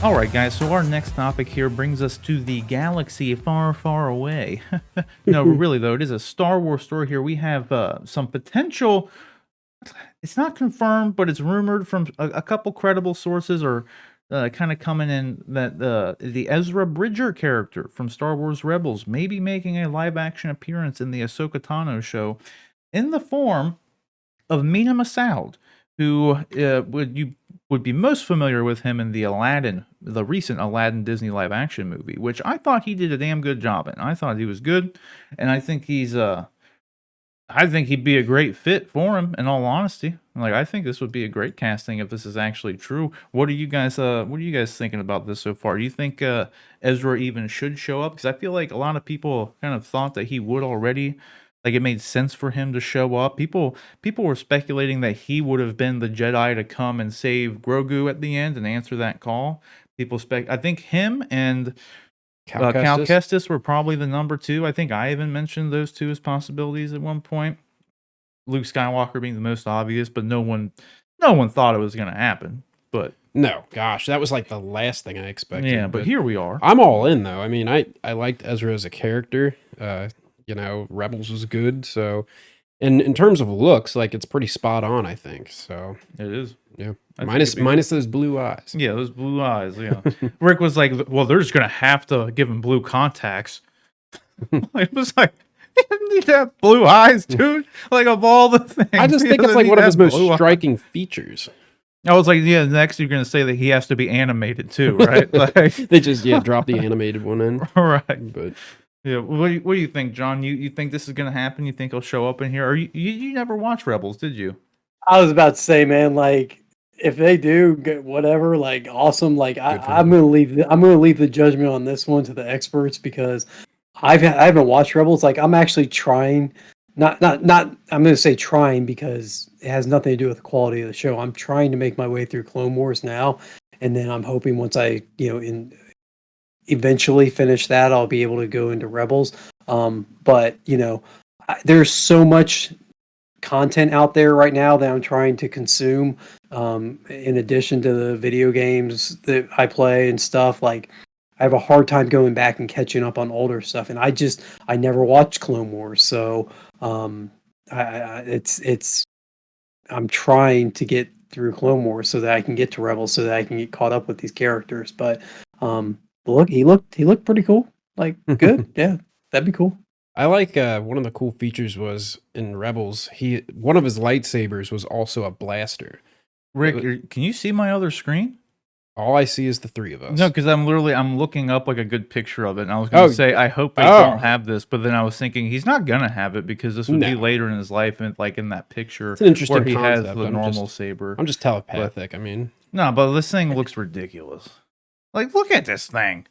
All right, guys. So our next topic here brings us to the galaxy far, far away. No, really though, it is a Star Wars story here. We have some potential. It's not confirmed, but it's rumored from a couple credible sources, or kind of coming in that the Ezra Bridger character from Star Wars Rebels may be making a live-action appearance in the Ahsoka Tano show, in the form of Mena Massoud, who would be most familiar with him in the recent Aladdin Disney live action movie, which I thought he did a damn good job in. I thought he was good, and I think he'd be a great fit for him. In all honesty, like I think this would be a great casting if this is actually true. What are you guys thinking about this so far? Do you think Ezra even should show up? Because I feel like a lot of people kind of thought that he would already. Like it made sense for him to show up. People were speculating that he would have been the Jedi to come and save Grogu at the end and answer that call. I think him and Cal Kestis were probably the number two. I think I even mentioned those two as possibilities at one point. Luke Skywalker being the most obvious, but no one thought it was going to happen. But No, gosh, that was like the last thing I expected. yeah, but here we are. I'm all in though. I mean, I liked Ezra as a character. Rebels was good. So, and in terms of looks, like it's pretty spot on, I think. So It is. yeah, I think minus those blue eyes. Yeah, those blue eyes. Yeah, Rick was like, "Well, they're just gonna have to give him blue contacts." It was like, he didn't need to have blue eyes, dude. Like of all the things, I just he think it's doesn't like need one to of his have most blue eyes. striking features. I was like, yeah. Next, you're gonna say that he has to be animated too, right? Like, They just drop the animated one in. right. But Yeah. What do you think, John? You think this is gonna happen? You think he'll show up in here? Or you never watched Rebels, did you? I was about to say, man, like if they do whatever, like awesome. Like Good for I'm them. gonna leave the judgment on this one to the experts because I haven't watched Rebels. Like I'm actually trying, not. I'm gonna say trying because it has nothing to do with the quality of the show. I'm trying to make my way through Clone Wars now, and then I'm hoping once I eventually finish that, I'll be able to go into Rebels. But there's so much content out there right now that I'm trying to consume. In addition to the video games that I play and stuff, like I have a hard time going back and catching up on older stuff. And I never watched Clone Wars, so it's I'm trying to get through Clone Wars so that I can get to Rebels, so that I can get caught up with these characters. But he looked pretty cool, like good, yeah, that'd be cool. I like one of the cool features was in Rebels. One of his lightsabers was also a blaster. Rick, can you see my other screen? All I see is the three of us. No, because I'm looking up like a good picture of it, and I was going to say I hope they don't have this, but then I was thinking he's not gonna have it because this would be later in his life, and like in that picture, it's an interesting where he concept. has the normal saber. I'm just telepathic. I mean, no, but this thing looks ridiculous. Like, look at this thing.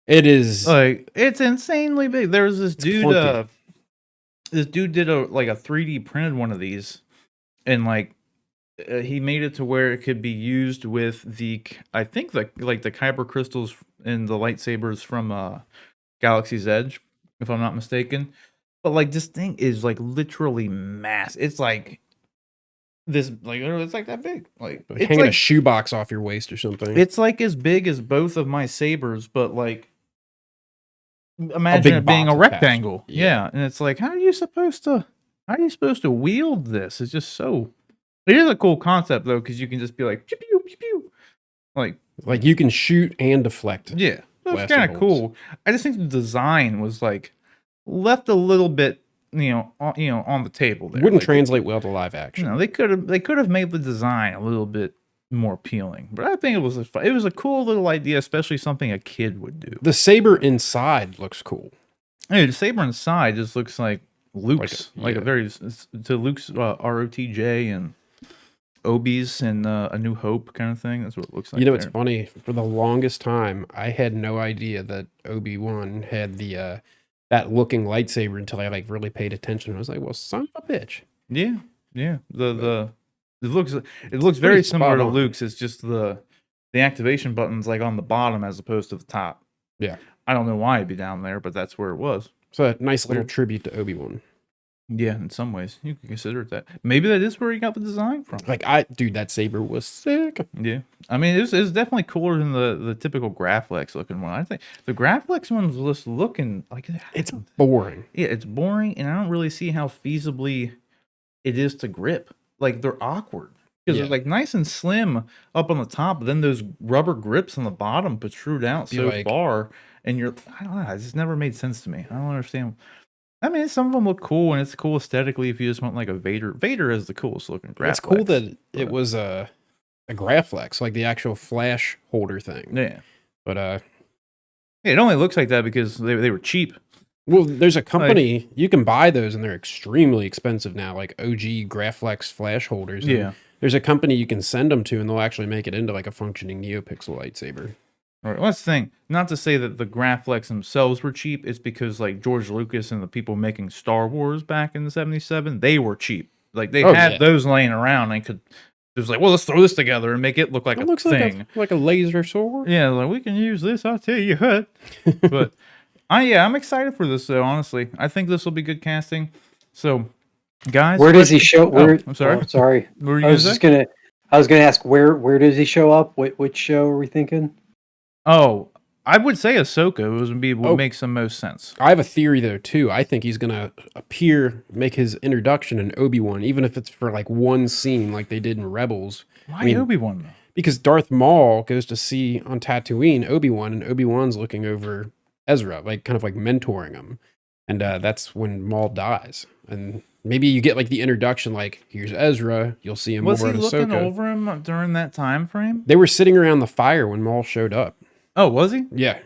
it is Like, it's insanely big. There's this dude. clunky. This dude did a 3D printed one of these, and like he made it to where it could be used with I think the kyber crystals in the lightsabers from Galaxy's Edge, if I'm not mistaken. But like this thing is like literally mass. It's like this, like it's like that big. Like it's hanging like a shoebox off your waist or something. it's like as big as both of my sabers, but like imagine it being a box attached. rectangle. Yeah. Yeah, and it's like how are you supposed to wield this? It's just so. It is a cool concept though, because you can just be like pew pew pew pew, like you can shoot and deflect. yeah, that's blaster kind of bolts. cool. I just think the design was like left a little bit, on the table there. Wouldn't Like, translate well to live action. they could have made the design a little bit more appealing, but I think it was a cool little idea, especially something a kid would do. The saber inside looks cool. Hey, the saber inside just looks like Luke's, Like a very to Luke's ROTJ and Obi's and A New Hope kind of thing. That's what it looks like. It's funny. For the longest time, I had no idea that Obi-Wan had the that looking lightsaber until I like really paid attention. I was like, well, son of a bitch. Yeah. It looks very similar to spot on. Luke's. It's just the activation button's like on the bottom as opposed to the top. Yeah. I don't know why it'd be down there, but that's where it was. So a nice little Weird. tribute to Obi-Wan. Yeah, in some ways, you could consider it that. Maybe that is where he got the design from. Like dude, that saber was sick. Yeah, I mean, it's definitely cooler than the typical Graflex looking one. I think the Graflex one was just looking like It's boring. yeah, it's boring, and I don't really see how feasibly it is to grip. Like they're awkward because Yeah. they're like nice and slim up on the top, but then those rubber grips on the bottom protrude out Be so like- far, and I don't know, it just never made sense to me. I don't understand. I mean, some of them look cool, and it's cool aesthetically if you just want like a Vader. Vader is the coolest looking Graflex. It's cool that it was a Graflex, like the actual flash holder thing. Yeah. But Yeah, it only looks like that because they were cheap. well, there's a company you can buy those, and they're extremely expensive now, like OG Graflex flash holders. And Yeah. there's a company you can send them to, and they'll actually make it into like a functioning NeoPixel lightsaber. All right, well, that's the thing. Not to say that the Graflex themselves were cheap. It's because like George Lucas and the people making Star Wars back in the '77, they were cheap. Like they had those laying around and could. It was like, well, let's throw this together and make it look like It a looks thing. like a laser sword. Yeah, like we can use this. I'll tell you what. But I'm excited for this though. Honestly, I think this will be good casting. So, guys, Where does he show? Where? I'm sorry. Oh, sorry. What were you I was gonna just say? gonna. I was gonna ask where does he show up? Which show are we thinking? Oh, I would say Ahsoka would Oh. make some most sense. I have a theory though too. I think he's gonna make his introduction in Obi-Wan, even if it's for like one scene, like they did in Rebels. Why I mean, Obi-Wan though? Because Darth Maul goes to see on Tatooine Obi-Wan, and Obi-Wan's looking over Ezra, like kind of like mentoring him, and that's when Maul dies. And maybe you get like the introduction, like here's Ezra. You'll see him Was more he in looking Ahsoka. over him during that time frame? They were sitting around the fire when Maul showed up. Oh, was he? Yeah,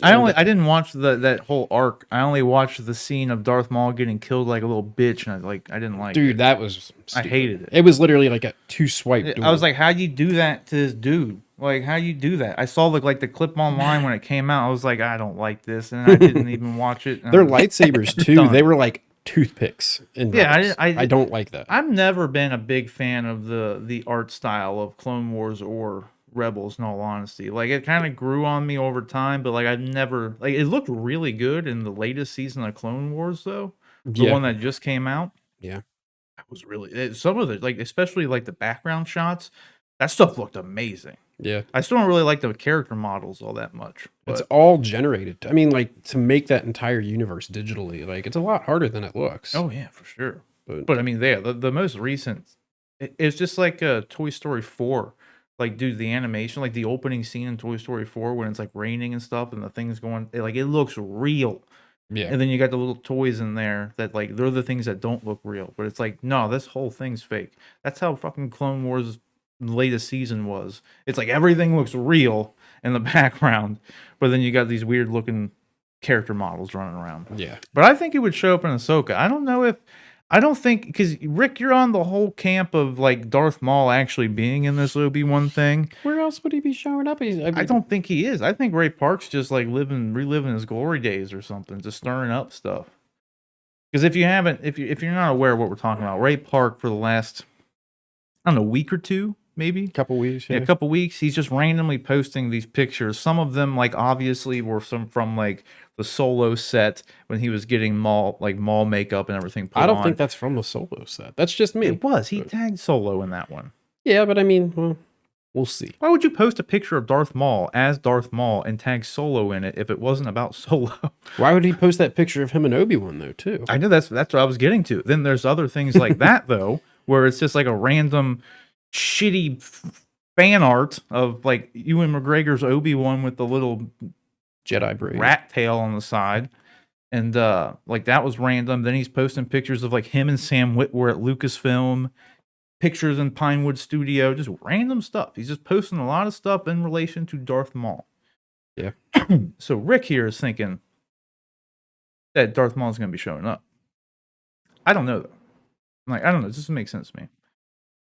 I didn't watch that whole arc. I only watched the scene of Darth Maul getting killed like a little bitch, and I didn't like dude, it. that was. I Stupid. hated it. It was literally like a 2-swipe. I was like, how'd you do that to this dude? Like, how you do that? I saw the clip online when it came out. I was like, I don't like this, and I didn't even watch it. Their lightsabers too. Done. They were like toothpicks. In Yeah, Rebels. I don't like that. I've never been a big fan of the art style of Clone Wars or Rebels, in all honesty. Like, it kind of grew on me over time, but like I've never like it looked really good in the latest season of Clone Wars though. The one that just came out. Yeah. That was really some of it, like especially like the background shots, that stuff looked amazing. Yeah. I still don't really like the character models all that much. It's But all generated. I mean, like to make that entire universe digitally, like it's a lot harder than it looks. oh yeah, for sure. But But I mean, the most recent, it's just like Toy Story 4. Like, dude, the animation, like the opening scene in Toy Story 4 when it's like raining and stuff and the things going, it looks real. yeah, And then you got the little toys in there that like they're the things that don't look real. But it's like, no, this whole thing's fake. That's how fucking Clone Wars latest season was. It's like everything looks real in the background, but then you got these weird looking character models running around. yeah. But I think it would show up in Ahsoka. I don't think because Rick, you're on the whole camp of like Darth Maul actually being in this Obi-Wan thing. Where else would he be showing up? I don't think he is. I think Ray Park's just like reliving his glory days or something, just stirring up stuff. Because if you're not aware of what we're talking about, Ray Park for the last, I don't know, week or two, maybe couple weeks. yeah, a couple weeks, he's just randomly posting these pictures. Some of them, like obviously, were some from like the Solo set when he was getting Maul makeup and everything. Put I don't on. think that's from the Solo set. That's just me. It was. He But- tagged Solo in that one. Yeah, but I mean, well, we'll see. Why would you post a picture of Darth Maul as Darth Maul and tag Solo in it if it wasn't about Solo? Why would he post that picture of him and Obi-Wan though, too? I know that's what I was getting to. Then there's other things like that though, where it's just like a random shitty fan art of like Ewan McGregor's Obi-Wan with the little Jedi braid. rat tail on the side. And like that was random. Then he's posting pictures of like him and Sam Witwer at Lucasfilm, pictures in Pinewood Studio, just random stuff. He's just posting a lot of stuff in relation to Darth Maul. Yeah. So Rick here is thinking that Darth Maul is going to be showing up. I don't know though. Like I don't know. This doesn't make sense to me.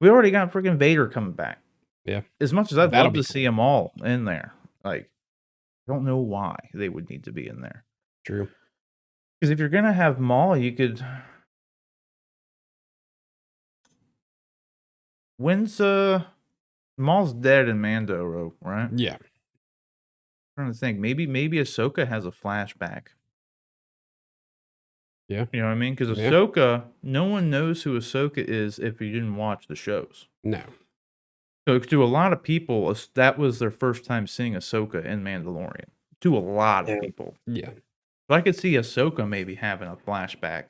We already got freaking Vader coming back. Yeah. As much as I'd That'll love be to see them all in there, like I don't know why they would need to be in there. True. Because if you're gonna have Maul, you could. When's Maul's dead in Mando, right? Yeah. I'm trying to think. Maybe Ahsoka has a flashback. Yeah. You know what I mean? Because Yeah. Ahsoka, no one knows who Ahsoka is if you didn't watch the shows. No. So to a lot of people, that was their first time seeing Ahsoka in Mandalorian. To a lot of Yeah. people. Yeah. But I could see Ahsoka maybe having a flashback.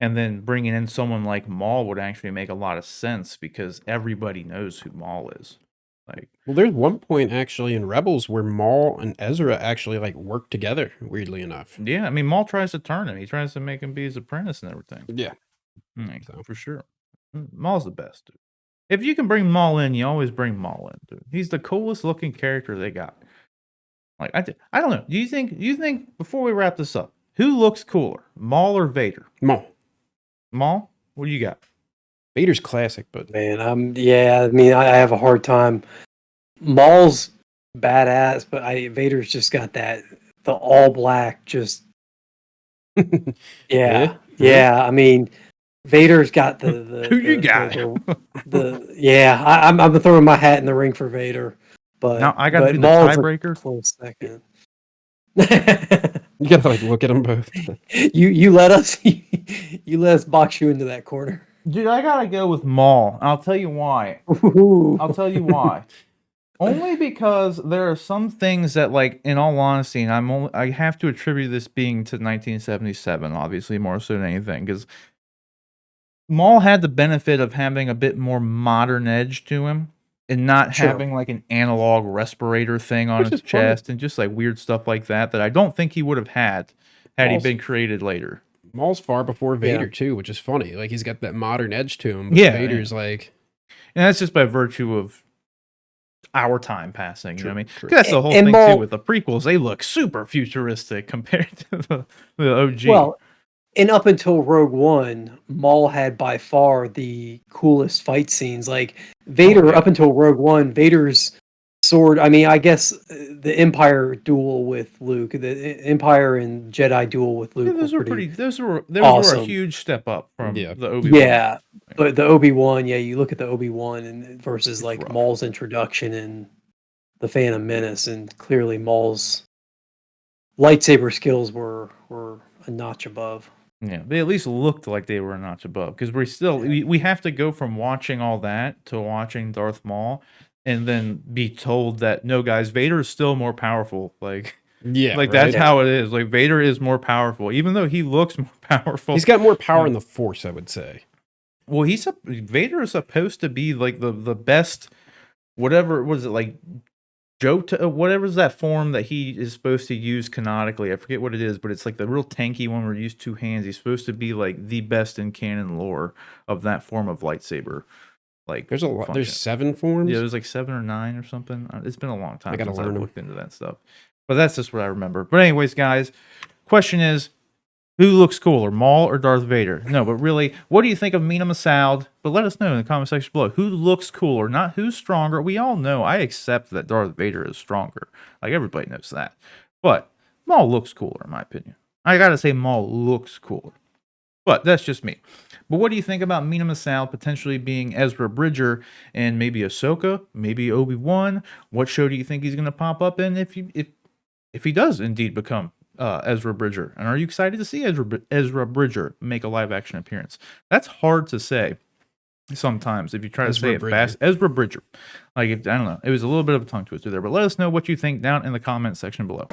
And then bringing in someone like Maul would actually make a lot of sense because everybody knows who Maul is. Like, Well, there's one point actually in Rebels where Maul and Ezra actually like work together, weirdly enough. yeah, I mean, Maul tries to turn him. He tries to make him be his apprentice and everything. Yeah. Like, So. for sure. Maul's the best, dude. If you can bring Maul in, you always bring Maul in, dude. He's the coolest looking character they got. Like, I don't know. Do you think before we wrap this up, who looks cooler, Maul or Vader? Maul. Maul, what do you got? Vader's classic, but Man, I mean, I have a hard time. Maul's badass, but Vader's just got the all black, just Yeah. yeah. I mean, Vader's got the Who you got? yeah. I'm throwing my hat in the ring for Vader, but Now I got to be the Maul's a tiebreaker. close second. you gotta like look at them both. you let us you let us box you into that corner. Dude, I gotta go with Maul. I'll tell you why. Ooh. I'll tell you why. Only because there are some things that, like, in all honesty, and I have to attribute this being to 1977, obviously, more so than anything, because Maul had the benefit of having a bit more modern edge to him, and not Sure. having, like, an analog respirator thing on Which his is funny. chest, and just, like, weird stuff like that I don't think he would have had he Maul's- been created later. Maul's far before Vader Yeah. too, which is funny. Like he's got that modern edge to him. But Yeah, Vader's like And that's just by virtue of our time passing, you know what I mean? True. 'Cause that's the whole And thing Maul- too with the prequels. They look super futuristic compared to the OG. Well, and up until Rogue One, Maul had by far the coolest fight scenes. Like Vader, yeah. up until Rogue One, Vader's sword. I mean, I guess the Empire duel with Luke, the Empire and Jedi duel with Luke. Yeah, those were pretty. those were a awesome. huge step up from Yeah. the Obi-Wan. Yeah, but the Obi-Wan, yeah, you look at the Obi-Wan and versus It's like rough. Maul's introduction in the Phantom Menace, and clearly Maul's lightsaber skills were a notch above. Yeah, they at least looked like they were a notch above because we have to go from watching all that to watching Darth Maul and then be told that no, guys, Vader is still more powerful. Like yeah, that's right? how it is. Like Vader is more powerful, even though he looks more powerful. He's got more power in the Force, I would say. Well, Vader is supposed to be like the best. Whatever was it like? Whatever's that form that he is supposed to use canonically. I forget what it is, but it's like the real tanky one where you use two hands. He's supposed to be like the best in canon lore of that form of lightsaber. Like There's a lot. function. There's 7 forms. Yeah, there's like 7 or 9 or something. It's been a long time gotta since I've learn 'em. looked into that stuff. But that's just what I remember. But anyways, guys, question is, who looks cooler, Maul or Darth Vader? No, but really, what do you think of Mena Massoud? But let us know in the comment section below. Who looks cooler, not who's stronger. We all know, I accept that Darth Vader is stronger. Like, everybody knows that. But Maul looks cooler, in my opinion. I gotta say Maul looks cooler. But that's just me. But what do you think about Mena Massoud potentially being Ezra Bridger and maybe Ahsoka, maybe Obi-Wan? What show do you think he's going to pop up in if he does indeed become Ezra Bridger? And are you excited to see Ezra Bridger make a live-action appearance? That's hard to say sometimes if you try to Ezra say it Bridger. fast. Ezra Bridger. Like, I don't know. It was a little bit of a tongue twister there. But let us know what you think down in the comment section below.